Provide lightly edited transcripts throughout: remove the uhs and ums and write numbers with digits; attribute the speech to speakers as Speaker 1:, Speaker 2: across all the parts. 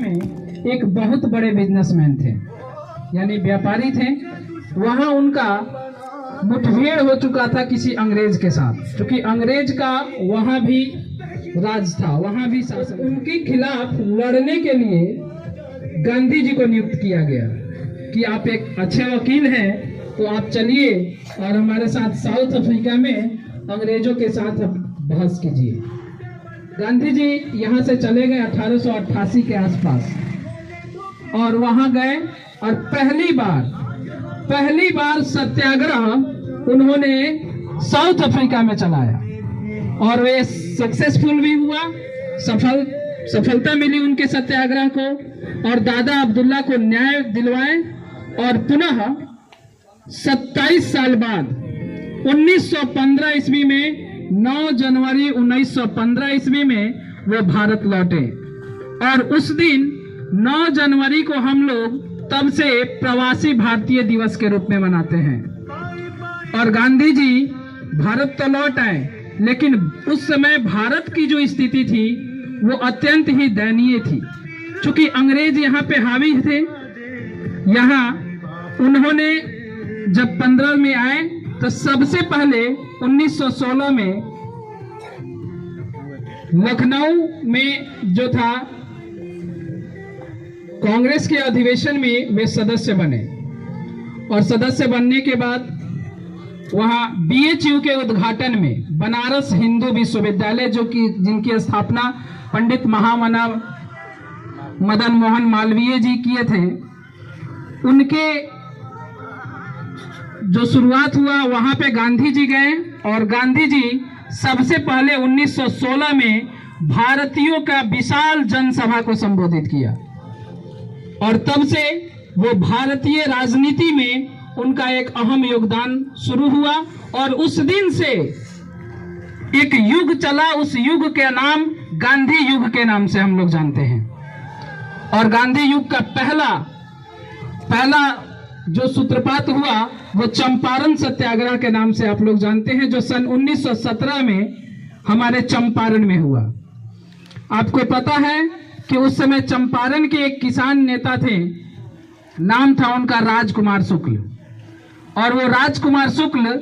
Speaker 1: में एक बहुत बड़े बिजनेसमैन थे, यानी व्यापारी थे। वहां उनका मुठभेड़ हो चुका था किसी अंग्रेज के साथ, क्योंकि अंग्रेज का वहां भी राज था, वहां भी शासन। उनके खिलाफ लड़ने के लिए गांधी जी को नियुक्त किया गया कि आप एक अच्छे वकील हैं, तो आप चलिए और हमारे साथ साउथ अफ्रीका में अंग्रेजों के साथ बहस कीजिए। गांधी जी यहाँ से चले गए 1888 के आसपास और वहां गए और पहली बार सत्याग्रह उन्होंने साउथ अफ्रीका में चलाया और वे सक्सेसफुल भी हुआ, सफलता मिली उनके सत्याग्रह को और दादा अब्दुल्ला को न्याय दिलवाए। और पुनः 27 साल बाद 1915 ईस्वी में 9 जनवरी 1915 ईस्वी में वो भारत लौटे और उस दिन 9 जनवरी को हम लोग तब से प्रवासी भारतीय दिवस के रूप में मनाते हैं। और गांधी जी भारत तो लौट आए, लेकिन उस समय भारत की जो स्थिति थी वो अत्यंत ही दयनीय थी, क्योंकि अंग्रेज यहाँ पे हावी थे। यहाँ उन्होंने जब 15 में आए तो सबसे पहले 1916 में लखनऊ में जो था कांग्रेस के अधिवेशन में वे सदस्य बने और सदस्य बनने के बाद वहां BHU के उद्घाटन में बनारस हिंदू विश्वविद्यालय, जो कि जिनकी स्थापना पंडित महामना मदन मोहन मालवीय जी किए थे, उनके जो शुरुआत हुआ वहां पे गांधी जी गए और गांधी जी सबसे पहले 1916 में भारतीयों का विशाल जनसभा को संबोधित किया और तब से वो भारतीय राजनीति में उनका एक अहम योगदान शुरू हुआ और उस दिन से एक युग चला। उस युग के नाम गांधी युग के नाम से हम लोग जानते हैं। और गांधी युग का पहला जो सूत्रपात हुआ वो चंपारण सत्याग्रह के नाम से आप लोग जानते हैं, जो सन 1917 में हमारे चंपारण में हुआ। आपको पता है कि उस समय चंपारण के एक किसान नेता थे, नाम था उनका राजकुमार शुक्ल। और वो राजकुमार शुक्ल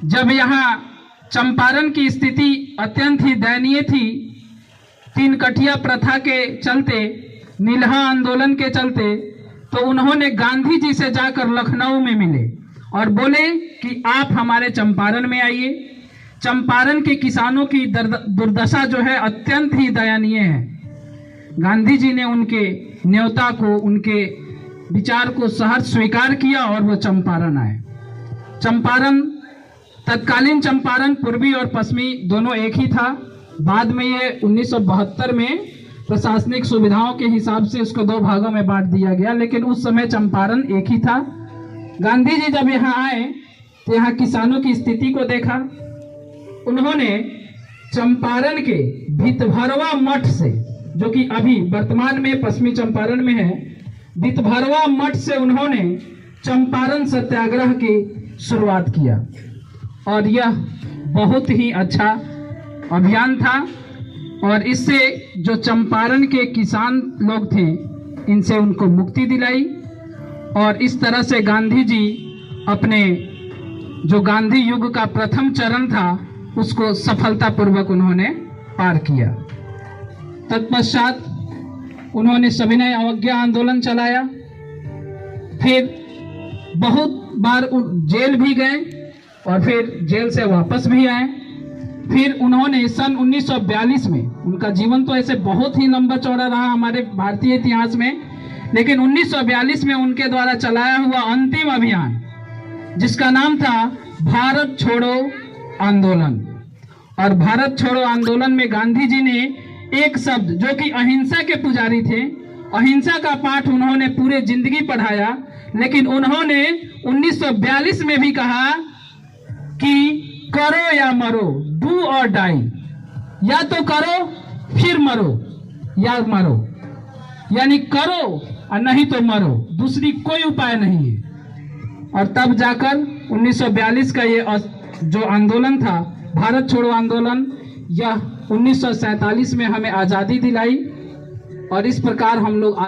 Speaker 1: जब यहाँ चंपारण की स्थिति अत्यंत ही दयनीय थी, 3 कठिया प्रथा के चलते, नीलहा आंदोलन के चलते, तो उन्होंने गांधी जी से जाकर लखनऊ में मिले और बोले कि आप हमारे चंपारण में आइए। चंपारण के किसानों की दुर्दशा जो है अत्यंत ही दयनीय है। गांधी जी ने उनके न्योता को, उनके विचार को सहर्ष स्वीकार किया और वो चंपारण आए। चंपारण, तत्कालीन चंपारण पूर्वी और पश्चिमी दोनों एक ही था। बाद में ये 1972 में प्रशासनिक सुविधाओं के हिसाब से उसको 2 भागों में बांट दिया गया, लेकिन उस समय चंपारण एक ही था। गांधी जी जब यहाँ आए तो यहाँ किसानों की स्थिति को देखा। उन्होंने चंपारण के भितभरवा मठ से, जो कि अभी वर्तमान में पश्चिमी चंपारण में है, भितभरवा मठ से उन्होंने चंपारण सत्याग्रह की शुरुआत किया और यह बहुत ही अच्छा अभियान था। और इससे जो चंपारण के किसान लोग थे, इनसे उनको मुक्ति दिलाई और इस तरह से गांधी जी अपने जो गांधी युग का प्रथम चरण था उसको सफलतापूर्वक उन्होंने पार किया। तत्पश्चात उन्होंने सविनय अवज्ञा आंदोलन चलाया, फिर बहुत बार जेल भी गए और फिर जेल से वापस भी आए। फिर उन्होंने सन 1942 में, उनका जीवन तो ऐसे बहुत ही लंबा चौड़ा रहा हमारे भारतीय इतिहास में, लेकिन 1942 में उनके द्वारा चलाया हुआ अंतिम अभियान, जिसका नाम था भारत छोड़ो आंदोलन। और भारत छोड़ो आंदोलन में गांधी जी ने एक शब्द, जो कि अहिंसा के पुजारी थे, अहिंसा का पाठ उन्होंने पूरे जिंदगी पढ़ाया, लेकिन उन्होंने 1942 में भी कहा कि करो या मरो, डू और डाई, या तो करो फिर मरो या मरो, यानी करो और नहीं तो मरो, दूसरी कोई उपाय नहीं है। और तब जाकर 1942 का ये जो आंदोलन था, भारत छोड़ो आंदोलन, यह 1947 में हमें आज़ादी दिलाई और इस प्रकार हम लोग